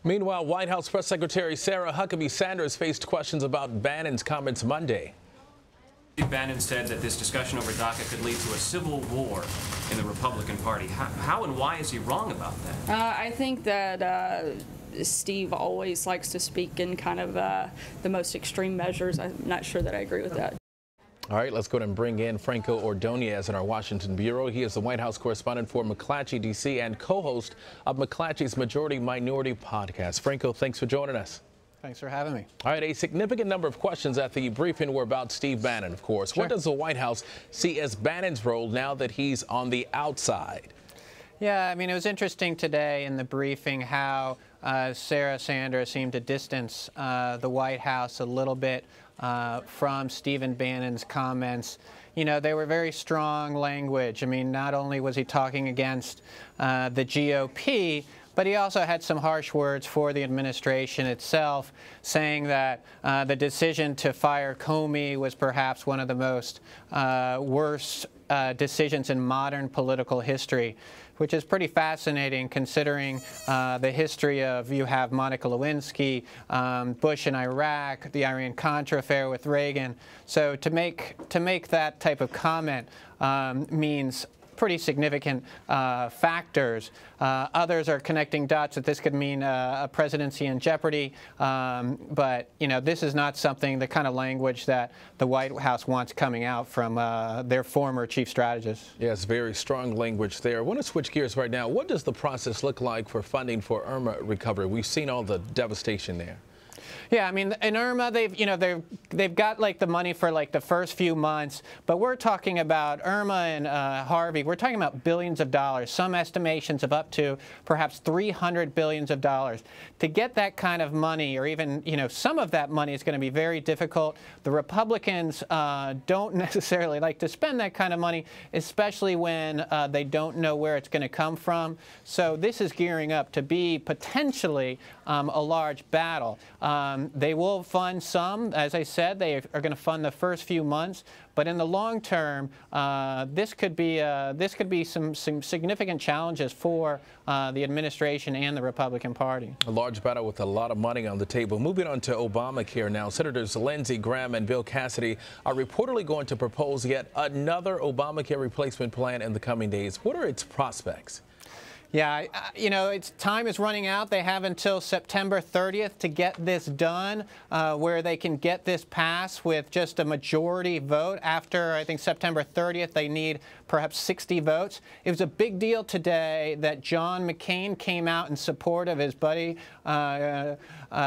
Meanwhile, White House Press Secretary Sarah Huckabee Sanders faced questions about Bannon's comments Monday. Steve Bannon said that this discussion over DACA could lead to a civil war in the Republican Party. How and why is he wrong about that? I think that Steve always likes to speak in kind of the most extreme measures. I'm not sure that I agree with that. All right, let's go ahead and bring in Franco Ordoñez in our Washington bureau. He is the White House correspondent for McClatchy, D.C., and co-host of McClatchy's Majority Minority podcast. Franco, thanks for joining us. Thanks for having me. All right, a significant number of questions at the briefing were about Steve Bannon, of course. Sure. What does the White House see as Bannon's role now that he's on the outside? Yeah, I mean, it was interesting today in the briefing how Sarah Sanders seemed to distance the White House a little bit from Stephen Bannon's comments. You know, they were very strong language. I mean, not only was he talking against the GOP, but he also had some harsh words for the administration itself, saying that the decision to fire Comey was perhaps one of the most worst decisions in modern political history, which is pretty fascinating considering the history of, you have Monica Lewinsky, Bush in Iraq, the Iran-Contra affair with Reagan. So to make that type of comment means pretty significant factors. Others are connecting dots that this could mean a presidency in jeopardy, but you know, this is not something, the kind of language that the White House wants coming out from their former chief strategist. Yes, very strong language there. I want to switch gears right now. What does the process look like for funding for Irma recovery? We've seen all the devastation there. Yeah, I mean, in Irma, they've got like the money for like the first few months, but we're talking about Irma and Harvey. We're talking about billions of dollars. Some estimations of up to perhaps $300 billion. To get that kind of money, or even some of that money, is going to be very difficult. The Republicans don't necessarily like to spend that kind of money, especially when they don't know where it's going to come from. So this is gearing up to be potentially a large battle. They will fund some. As I said, they are going to fund the first few months. But in the long term, this could be some significant challenges for the administration and the Republican Party. A large battle with a lot of money on the table. Moving on to Obamacare now. Senators Lindsey Graham and Bill Cassidy are reportedly going to propose yet another Obamacare replacement plan in the coming days. What are its prospects? Yeah, time is running out. They have until September 30th to get this done, where they can get this passed with just a majority vote. After, I think, September 30th, they need perhaps 60 votes. It was a big deal today that John McCain came out in support of his buddy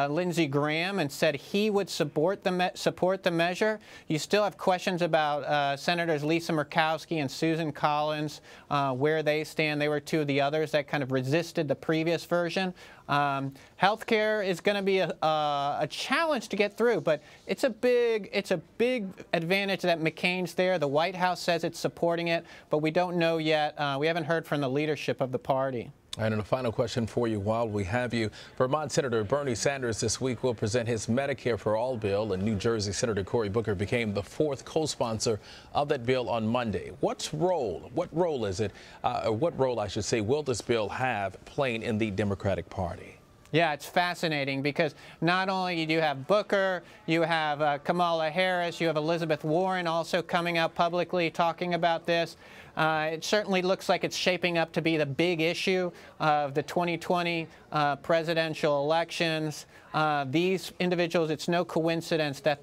Lindsey Graham and said he would support the measure. You still have questions about Senators Lisa Murkowski and Susan Collins, where they stand. They were two of the others that kind of resisted the previous version. Healthcare is going to be a challenge to get through, but it's a big advantage that McCain's there. The White House says it's supporting it, but we don't know yet. We haven't heard from the leadership of the party. And a final question for you while we have you. Vermont Senator Bernie Sanders this week will present his Medicare for All bill, and New Jersey Senator Cory Booker became the fourth co-sponsor of that bill on Monday. What role is it, what role, I should say, will this bill have playing in the Democratic Party? Yeah, it's fascinating because not only do you have Booker, you have Kamala Harris, you have Elizabeth Warren also coming out publicly talking about this. It certainly looks like it's shaping up to be the big issue of the 2020 presidential elections. These individuals, it's no coincidence that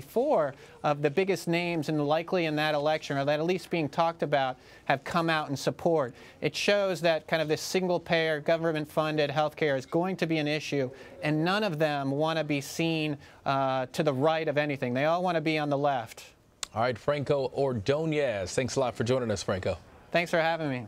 four of the biggest names and likely in that election, or that at least being talked about, have come out in support. It shows that kind of this single-payer, government-funded healthcare is going to be an issue, and none of them want to be seen to the right of anything. They all want to be on the left. All right, Franco Ordoñez, thanks a lot for joining us, Franco. Thanks for having me.